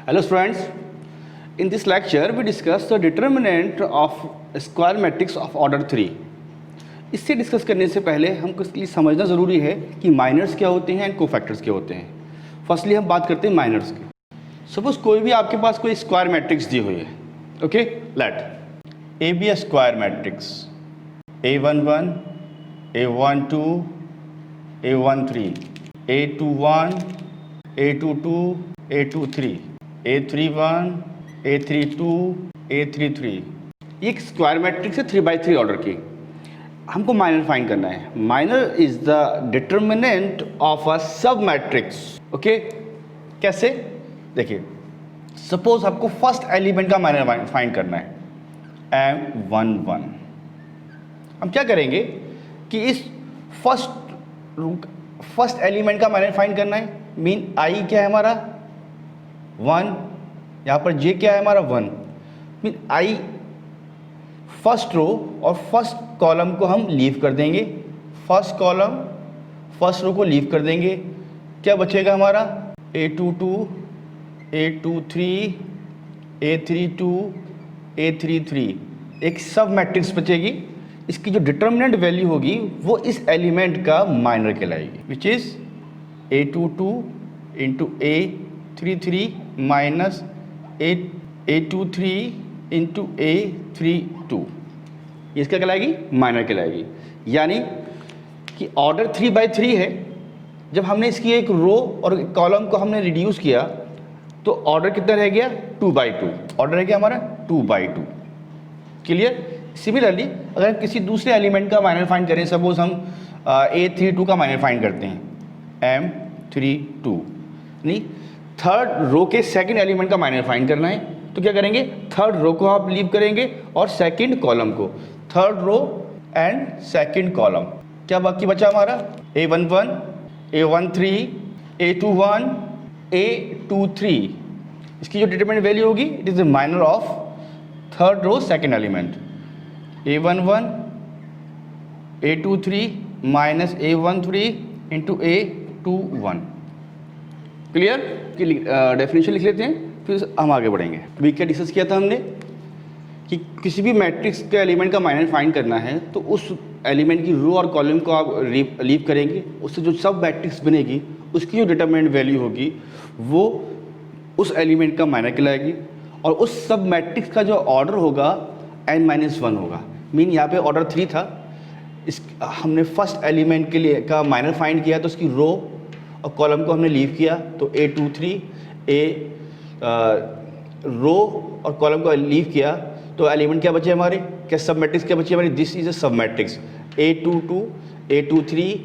Hello students, in this lecture we discuss the determinant of square matrix of order 3. इससे discuss करने से पहले हमको इसके लिए समझना ज़रूरी है कि माइनर्स क्या होते हैं एंड कोफैक्टर्स क्या होते हैं। फर्स्टली हम बात करते हैं माइनर्स की। सपोज कोई भी आपके पास कोई स्क्वायर मैट्रिक्स दी हुई है, okay, let A be a square matrix A11, A12, A13, A21, A22, A23, A31, A32, A33। ये एक स्क्वायर मैट्रिक्स है 3x3 ऑर्डर की। हमको माइनर फाइंड करना है। Minor is the determinant of a सब मैट्रिक्स। ओके, कैसे? देखिए, सपोज आपको फर्स्ट एलिमेंट का माइनर फाइंड करना है M11। हम क्या करेंगे कि इस फर्स्ट एलिमेंट का माइनर फाइंड करना है। मीन आई क्या है हमारा 1, यहाँ पर जे क्या है हमारा 1। मीन आई फर्स्ट रो और फर्स्ट कॉलम को हम लीव कर देंगे। फर्स्ट कॉलम फर्स्ट रो को लीव कर देंगे। क्या बचेगा हमारा A22, A23, A32, A33। एक सब मैट्रिक्स बचेगी। इसकी जो डिटर्मिनेंट वैल्यू होगी वो इस एलिमेंट का माइनर कहलाएगी, which is A22 into A33 minus A23 into A32। ये इसका कहलाएगी माइनर कहलाएगी। यानी कि ऑर्डर 3x3 है। जब हमने इसकी एक रो और कॉलम को हमने रिड्यूस किया तो ऑर्डर कितना रह गया 2x2। ऑर्डर रह गया हमारा 2x2। क्लियर? सिमिलरली अगर हम किसी दूसरे एलिमेंट का माइनर फाइंड करें, सपोज हम A32 का माइनर फाइंड करते हैं M32, नहीं, थर्ड रो के सेकंड एलिमेंट का माइनर फाइंड करना है तो क्या करेंगे, थर्ड रो को आप लीव करेंगे और सेकंड कॉलम को। Third row and second column. क्या बाकी बचा हमारा A11, A13, A21, A23। इसकी जो डिटरमिनेंट वैल्यू होगी it is the minor of third row second element. A11, A23 minus A13 into A21। Clear? Definition लिख लेते हैं फिर हम आगे बढ़ेंगे। अभी क्या डिस्कस किया था हमने कि किसी भी मैट्रिक्स के एलिमेंट का माइनर फाइंड करना है तो उस एलिमेंट की रो और कॉलम को आप लीव करेंगे। उससे जो सब मैट्रिक्स बनेगी उसकी जो डिटरमिनेंट वैल्यू होगी वो उस एलिमेंट का माइनर कहलाएगी। और उस सब मैट्रिक्स का जो ऑर्डर होगा n-1 होगा। मीन यहाँ पे ऑर्डर 3 था, इस हमने फर्स्ट एलिमेंट के लिए का माइनर फाइंड किया तो उसकी रो और कॉलम को हमने लीव किया तो A23 रो और कॉलम को लीव किया तो एलिमेंट क्या बचे हमारे, क्या सब मैट्रिक्स क्या बची हमारी, दिस इज अ सब matrix A22, A23,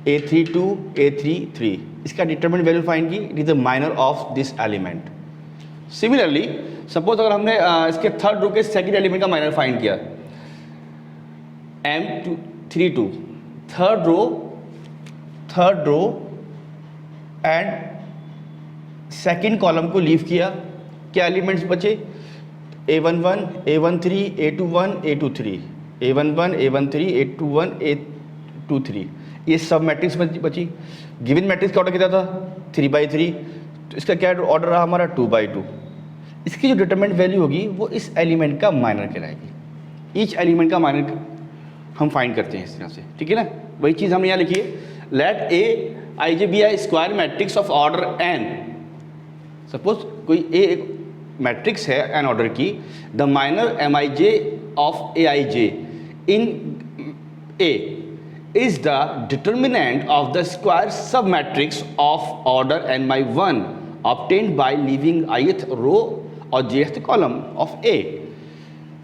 A32, A33। इसका डिटरमिनेंट वैल्यू फाइंड की, it is the minor of this element. Similarly suppose अगर हमने इसके थर्ड रो के सेकंड एलिमेंट का माइनर फाइंड किया M32, third row and second column को लीव किया। क्या एलिमेंट्स बचे A11, A13, A21, A23, A11, A13, A21, A23। ये सब मैट्रिक्स बची। गिवन मैट्रिक्स का ऑर्डर कितना था 3x3, तो इसका क्या ऑर्डर रहा हमारा 2x2। इसकी जो डिटरमिनेंट वैल्यू होगी वो इस एलिमेंट का माइनर कहलाएगी। ईच एलिमेंट का माइनर हम फाइंड करते हैं इस तरह से, ठीक है ना। वही चीज़ हमने यहाँ लिखी है, let Aij be I square matrix of order n। Suppose कोई एक मैट्रिक्स है n ऑर्डर की, the minor Mij of Aij in A is the determinant of the square submatrix of order n/1 obtained by leaving ith row और jth column of A।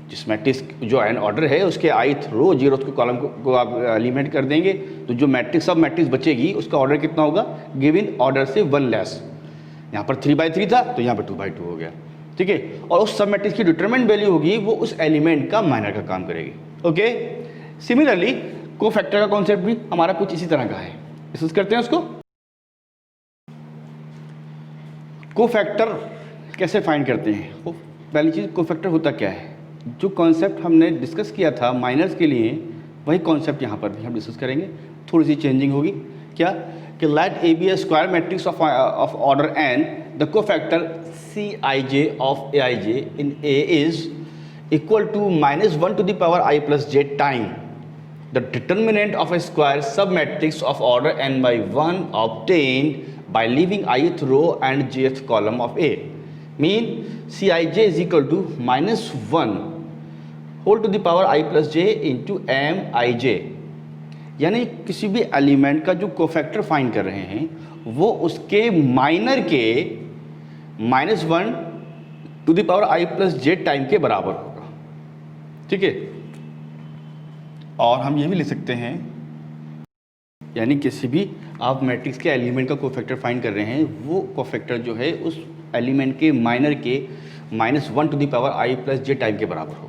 जिस matrix जो n order है उसके ith रो 0th column को आप eliminate कर देंगे तो जो मैट्रिक्स सब मैट्रिक्स बचेगी उसका ऑर्डर कितना होगा, गिवन ऑर्डर से 1 लेस। यहाँ पर 3x3 था तो यहाँ पर 2x2 हो गया, ठीक है। और उस सब मैट्रिक्स की डिटरमिनेंट वैल्यू होगी वो उस एलिमेंट का माइनर का काम करेगी। ओके, सिमिलरली कोफैक्टर का कॉन्सेप्ट भी हमारा कुछ इसी तरह का है। डिस्कस करते हैं उसको। कोफैक्टर कैसे फाइंड करते हैं? पहली चीज़, कोफैक्टर होता क्या है? जो कॉन्सेप्ट हमने डिस्कस किया था माइनर्स के लिए वही कॉन्सेप्ट यहाँ पर भी हम डिस्कस करेंगे। थोड़ी सी चेंजिंग होगी। क्या कि let A be a square matrix of order n the cofactor Cij of Aij in A is equal to -1 to the power I plus j time the determinant of a square submatrix of order n by 1 obtained by leaving ith row and jth column of A. Mean Cij is equal to -1 whole to the power I plus j into m i j, यानी किसी भी element का जो cofactor find कर रहे हैं वो उसके माइनर के -1 to the power I plus j time के बराबर होगा, ठीक है। और हम ये भी लिख सकते हैं, यानी किसी भी आप मैट्रिक्स के एलिमेंट का कोफैक्टर फाइंड कर रहे हैं वो कोफैक्टर जो है उस एलिमेंट के माइनर के -1 to the power I plus j time के बराबर होगा।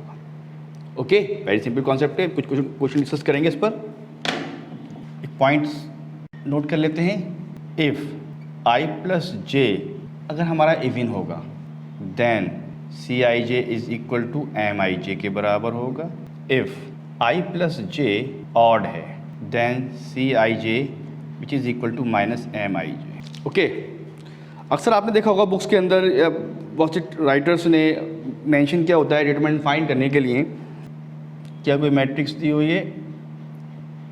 ओके, वेरी सिंपल कॉन्सेप्ट है। कुछ क्वेश्चन डिस्कस करेंगे इस पर। एक पॉइंट्स नोट कर लेते हैं। इफ़ I प्लस जे अगर हमारा इवन होगा then Cij is equal to Mij के बराबर होगा। If I plus j odd है then Cij which is equal to -Mij। Okay, अक्सर आपने देखा होगा बुक्स के अंदर या बहुत से राइटर्स ने मेंशन किया होता है डिटरमिनेंट फाइंड करने के लिए, क्या कोई मैट्रिक्स दी हुई है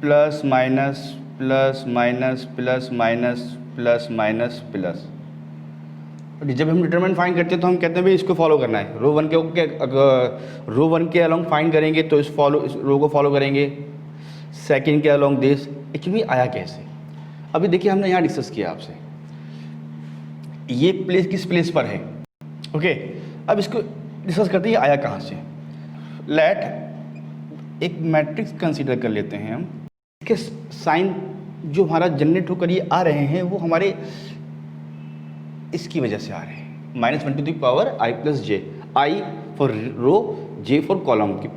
plus minus plus minus plus minus plus minus plus, जब हम डिटरमिनेंट फाइंड करते हैं तो हम कहते हैं भाई इसको फॉलो करना है। रो वन के अगर रो वन के अलोंग फाइंड करेंगे तो इस रो को फॉलो करेंगे, सेकंड के अलोंग दिस। एक्चुअली आया कैसे, अभी देखिए हमने यहाँ डिस्कस किया आपसे, ये प्लेस किस प्लेस पर है। ओके, अब इसको डिस्कस करते हैं ये आया कहाँ से। लेट एक मैट्रिक्स कंसीडर कर लेते हैं हम, इसके साइन जो हमारा जनरेट होकर ये आ रहे हैं वो हमारे इसकी वजह से आ रहे हैं, -1 to the power I plus j, I for row j for column की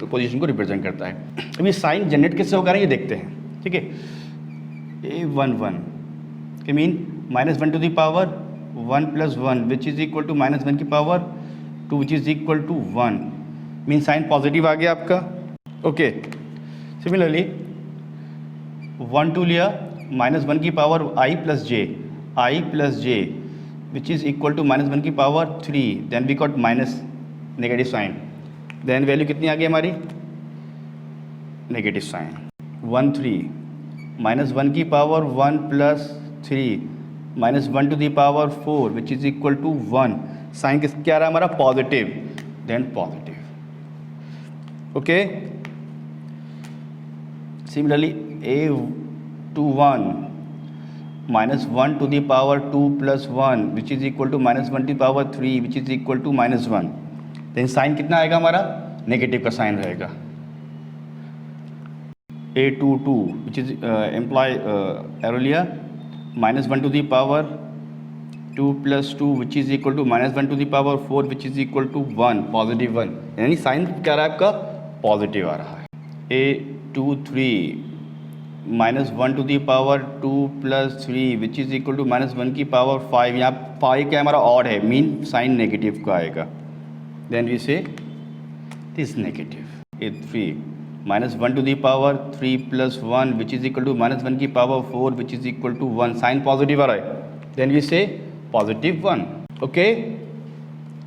पोजीशन को रिप्रेजेंट करता है। अब ये साइन जनरेट कैसे होगा ये देखते हैं, ठीक है। A11 के mean -1 to the power 1 plus 1 which is equal to -1 की power 2 which is equal to 1, mean sign positive आ गया आपका। ओके, सिमिलरली 1 2 लिया -1 की power I plus j which is equal to -1 की power 3, then we got minus negative sign, then value कितनी आ गई हमारी नेगेटिव साइन। 1 3 -1 की power 1 plus 3 -1 to the power 4 which is equal to 1, sign किस क्या रहा है हमारा positive, then positive. Okay, similarly A21 -1 to the power 2 plus 1 which is equal to -1 to the power 3 which is equal to -1, then sign कितना आएगा हमारा negative का sign रहेगा। A22 विच इज एम्प्लॉय एरोलिया -1 to the power 2 plus 2 which is equal to -1 to the power 4 which is equal to 1, positive 1, यानी sign क्या रहा है आपका पॉजिटिव आ रहा है। A23 -1 to the power 2 plus 3 which is equal to -1 की पावर 5, यहाँ 5 क्या हमारा ऑड है, मीन साइन नेगेटिव का आएगा, then we say this negative. A3 -1 to the power 3 plus 1 which is equal to -1 की power 4 which is equal to 1, sign positive आ रहा है, then we say positive 1। Okay,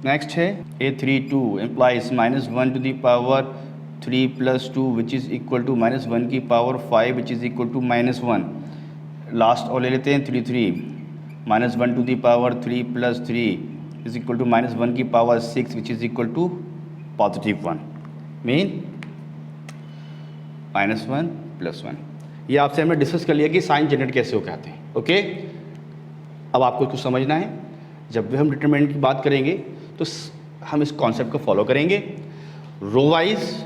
next है A32 implies -1 to the power 3 plus 2 which is equal to -1 की power 5 which is equal to -1, last और ले लेते हैं 3 -1 to the power 3 plus 3 is equal to -1 की power 6 which is equal to positive 1, mean -1 plus 1। ये आपसे हमने discuss कर लिया कि साइन जनरेट कैसे हो कहते हैं। ओके, अब आपको कुछ समझना है, जब भी हम डिटरमिनेंट की बात करेंगे तो हम इस कॉन्सेप्ट को फॉलो करेंगे, रो वाइज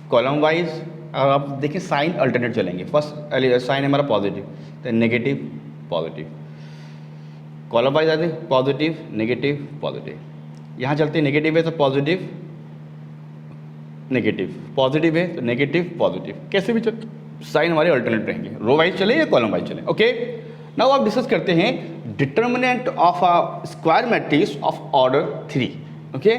कॉलम वाइज, और आप देखिए साइन अल्टरनेट चलेंगे। फर्स्ट साइन हमारा positive, then negative positive, column wise आते पॉजिटिव नेगेटिव पॉजिटिव, यहाँ चलते नेगेटिव है तो पॉजिटिव नेगेटिव, पॉजिटिव है तो नेगेटिव पॉजिटिव, कैसे भी साइन हमारे अल्टरनेट रहेंगे, रो वाइज चले या कॉलम वाइज चले। ओके, नाउ आप डिस्कस करते हैं determinant of a square matrix of order 3। Okay,